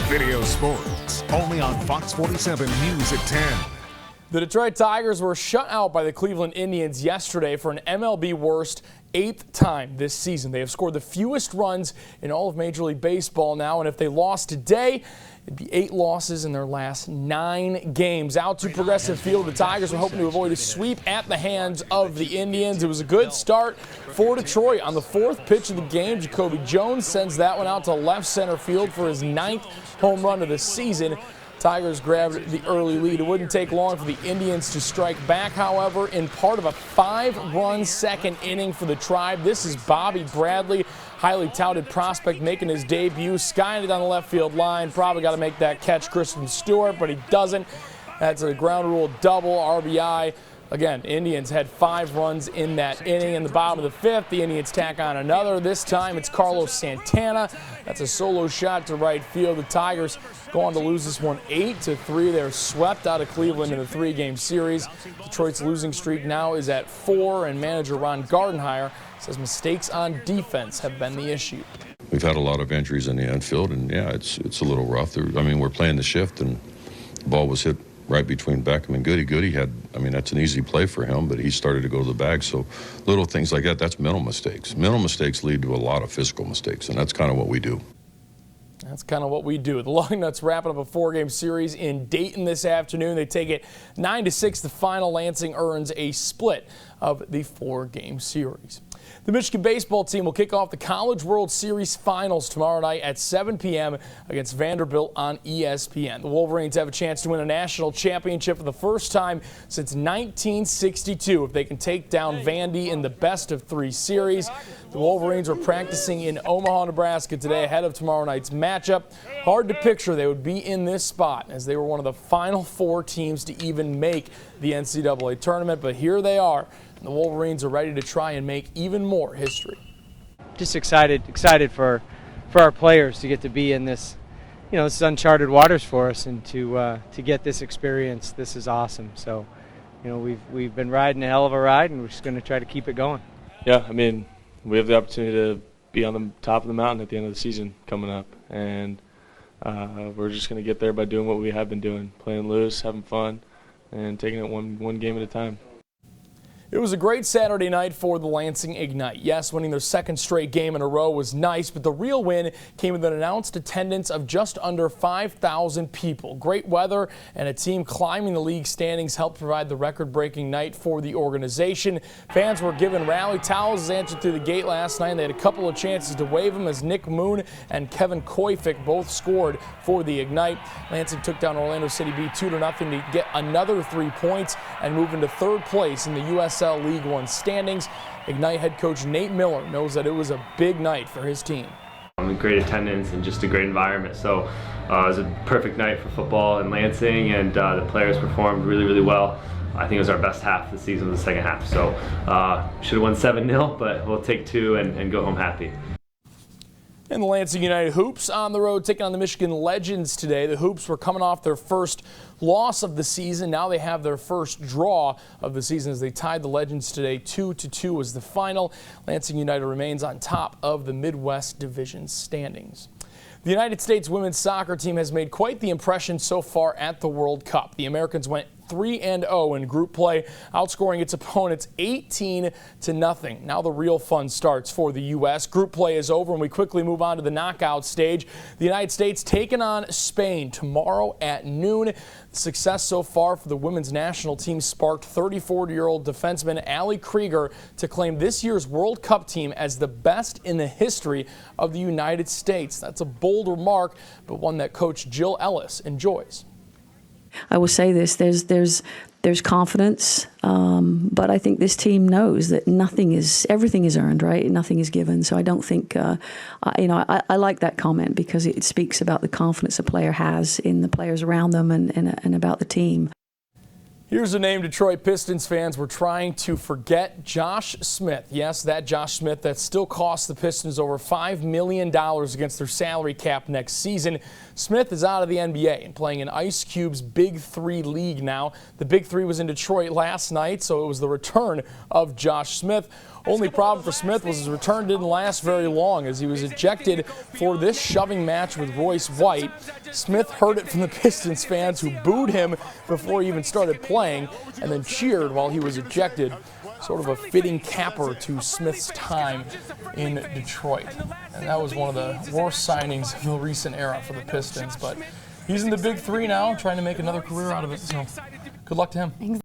Video Sports, only on Fox 47 News at 10. The Detroit Tigers were shut out by the Cleveland Indians yesterday for an MLB worst 8th time this season. They have scored the fewest runs in all of Major League Baseball now, and if they lost today, it'd be 8 losses in their last 9 games. Out to Progressive Field, the Tigers were hoping to avoid a sweep at the hands of the Indians. It was a good start for Detroit. On the 4th pitch of the game, Jacoby Jones sends that one out to left center field for his 9th home run of the season. Tigers grabbed the early lead. It wouldn't take long for the Indians to strike back, however, in part of a 5-run second inning for the Tribe. This is Bobby Bradley, highly touted prospect, making his debut, skying it on the left field line. Probably got to make that catch, Kristen Stewart, but he doesn't. That's a ground rule double, RBI. Again, Indians had 5 runs in that inning. In the bottom of the 5th, the Indians tack on another. This time it's Carlos Santana. That's a solo shot to right field. The Tigers go on to lose this one 8-3. They're swept out of Cleveland in the 3-game series. Detroit's losing streak now is at 4, and manager Ron Gardenhire says mistakes on defense have been the issue. We've had a lot of injuries in the infield, and yeah, it's a little rough. I mean, we're playing the shift, and the ball was hit right between Beckham and Goody. Goody had, I mean, that's an easy play for him, but he started to go to the bag. So little things like that, that's mental mistakes. Mental mistakes lead to a lot of physical mistakes, and that's kind of what we do. That's kind of what we do. The Lugnuts wrapping up a 4-game series in Dayton this afternoon. They take it 9-6. The final. Lansing earns a split of the 4-game series. The Michigan baseball team will kick off the College World Series finals tomorrow night at 7 p.m. against Vanderbilt on ESPN. The Wolverines have a chance to win a national championship for the first time since 1962 if they can take down Vandy in the best-of-3 series. The Wolverines were practicing in Omaha, Nebraska today ahead of tomorrow night's matchup. Hard to picture they would be in this spot as they were one of the final 4 teams to even make the NCAA tournament, but here they are. The Wolverines are ready to try and make even more history. Just excited for our players to get to be in this, this is uncharted waters for us, and to get this experience. This is awesome. So, we've been riding a hell of a ride, and we're just going to try to keep it going. Yeah, I mean, we have the opportunity to be on the top of the mountain at the end of the season coming up, and we're just going to get there by doing what we have been doing, playing loose, having fun, and taking it one game at a time. It was a great Saturday night for the Lansing Ignite. Yes, winning their 2nd straight game in a row was nice, but the real win came with an announced attendance of just under 5,000 people. Great weather and a team climbing the league standings helped provide the record-breaking night for the organization. Fans were given rally towels as entered through the gate last night, and they had a couple of chances to wave them as Nick Moon and Kevin Koyfik both scored for the Ignite. Lansing took down Orlando City B 2-0 to get another 3 points and move into 3rd place in the USL League One standings. Ignite head coach Nate Miller knows that it was a big night for his team. Great attendance and just a great environment. So it was a perfect night for football in Lansing, and the players performed really, really well. I think it was our best half of the season, the second half. So should have won 7-0, but we'll take 2 and go home happy. And the Lansing United Hoops on the road taking on the Michigan Legends today. The Hoops were coming off their first loss of the season. Now they have their first draw of the season as they tied the Legends today. 2-2 was the final. Lansing United remains on top of the Midwest Division standings. The United States women's soccer team has made quite the impression so far at the World Cup. The Americans went 3-0 in group play, outscoring its opponents 18-0. Now the real fun starts for the U.S. Group play is over, and we quickly move on to the knockout stage. The United States taking on Spain tomorrow at noon. Success so far for the women's national team sparked 34-year-old defenseman Allie Krieger to claim this year's World Cup team as the best in the history of the United States. That's a bold remark, but one that coach Jill Ellis enjoys. I will say this, there's confidence, but I think this team knows that everything is earned, right? Nothing is given. So I don't think, I like that comment because it speaks about the confidence a player has in the players around them and about the team. Here's a name Detroit Pistons fans were trying to forget: Josh Smith. Yes, that Josh Smith that still costs the Pistons over $5 million against their salary cap next season. Smith is out of the NBA and playing in Ice Cube's Big Three league now. The Big Three was in Detroit last night, so it was the return of Josh Smith. Only problem for Smith was his return didn't last very long as he was ejected for this shoving match with Royce White. Smith heard it from the Pistons fans who booed him before he even started playing and then cheered while he was ejected. Sort of a fitting capper to Smith's time in Detroit. And that was one of the worst signings of the recent era for the Pistons. But he's in the Big Three now, trying to make another career out of it. So good luck to him.